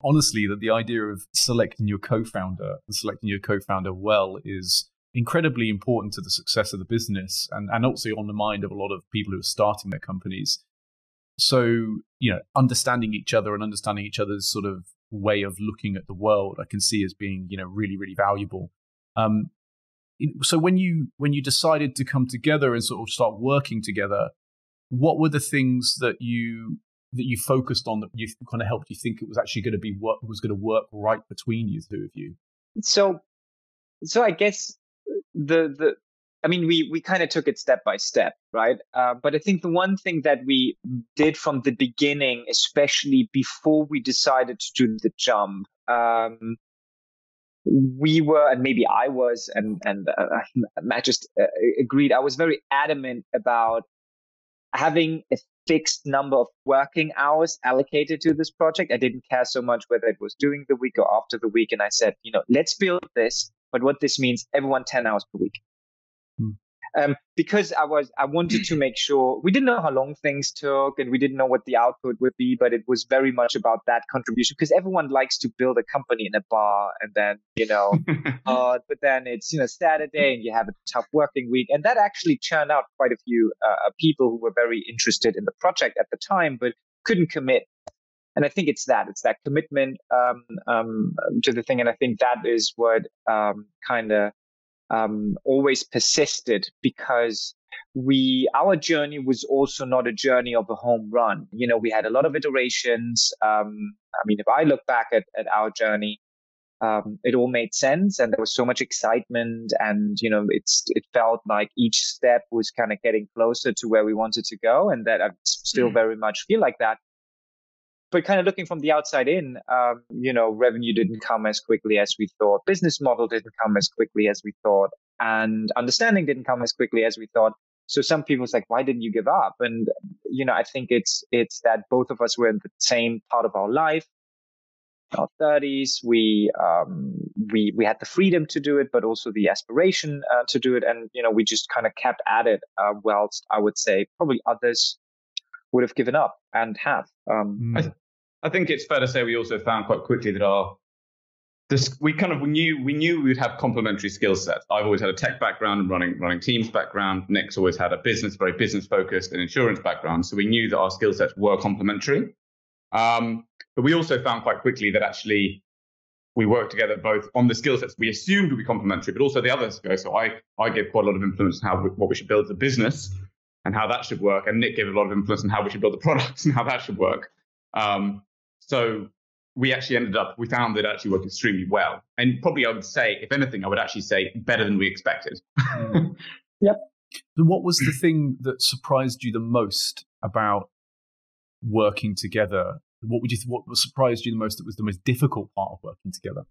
honestly that the idea of selecting your co-founder and selecting your co-founder well is incredibly important to the success of the business and also on the mind of a lot of people who are starting their companies. So, understanding each other and understanding each other's sort of way of looking at the world, I can see as being, really, really valuable. So when you decided to come together and sort of start working together, what were the things that you focused on that you kind of helped you think it was actually going to be what was going to work right between you two of you? So I guess we kind of took it step by step, right? But I think the one thing that we did from the beginning, especially before we decided to do the jump, we were, and maybe I was, and Matt just agreed, I was very adamant about having a fixed number of working hours allocated to this project. I didn't care so much whether it was during the week or after the week. And I said, let's build this. But what this means, everyone 10 hours per week. Because I wanted to make sure, we didn't know how long things took and we didn't know what the output would be, but it was very much about that contribution because everyone likes to build a company in a bar and then, but then it's, Saturday and you have a tough working week. And that actually churned out quite a few people who were very interested in the project at the time, but couldn't commit. And I think it's that commitment to the thing. And I think that is what always persisted because our journey was also not a journey of a home run. We had a lot of iterations. If I look back at our journey, it all made sense and there was so much excitement and, it felt like each step was kind of getting closer to where we wanted to go and that I still very much feel like that. But kind of looking from the outside in, revenue didn't come as quickly as we thought. Business model didn't come as quickly as we thought. And understanding didn't come as quickly as we thought. So some people was like, why didn't you give up? And, I think it's that both of us were in the same part of our life, our 30s. We had the freedom to do it, but also the aspiration to do it. And, we just kind of kept at it whilst I would say probably others would have given up and have. I think it's fair to say we also found quite quickly that we knew we would have complementary skill sets. I've always had a tech background and running teams background. Nick's always had a very business focused and insurance background. So we knew that our skill sets were complementary. But we also found quite quickly that actually we worked together both on the skill sets we assumed would be complementary, but also the others go. So I gave quite a lot of influence on what we should build as a business and how that should work. And Nick gave a lot of influence on how we should build the products and how that should work. So we actually we found that it actually worked extremely well. And probably I would say, if anything, I would actually say better than we expected. Yep. So what was the thing that surprised you the most about working together? What surprised you the most that was the most difficult part of working together?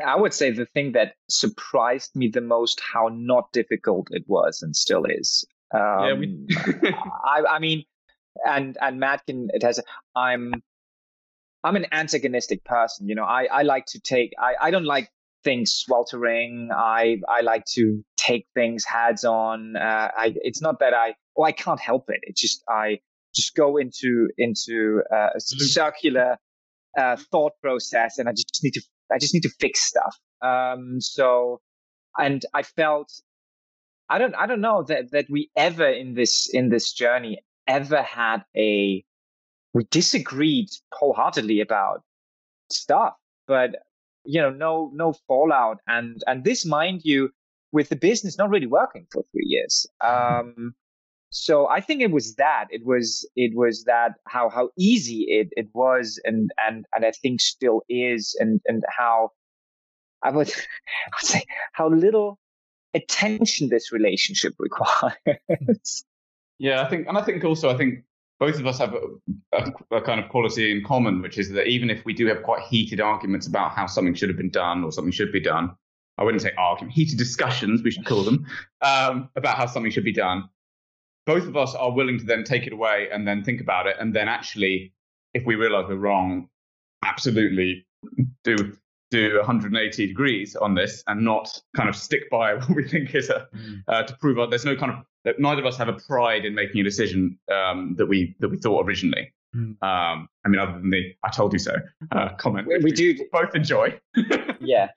I would say the thing that surprised me the most, how not difficult it was and still is. I mean, and Matt can attest. I'm an antagonistic person. I like to I don't like things sweltering. I like to take things heads on. It's not that I can't help it. It's just I just go into a circular thought process, and I just need to fix stuff. And I felt I don't know that we ever in this journey ever had we disagreed wholeheartedly about stuff, but no fallout. And this, mind you, with the business not really working for 3 years. So I think it was that. It was that how easy it was and I think still is, and how I would say how little attention this relationship requires. Yeah, I think both of us have a kind of quality in common, which is that even if we do have quite heated arguments about how something should have been done or something should be done, I wouldn't say argument, heated discussions, we should call them, about how something should be done. Both of us are willing to then take it away and then think about it. And then actually, if we realize we're wrong, absolutely do 180 degrees on this and not kind of stick by what we think is to prove there's no kind of, that neither of us have a pride in making a decision that we thought originally. I mean, other than the "I told you so" comment, we do both enjoy. Yeah.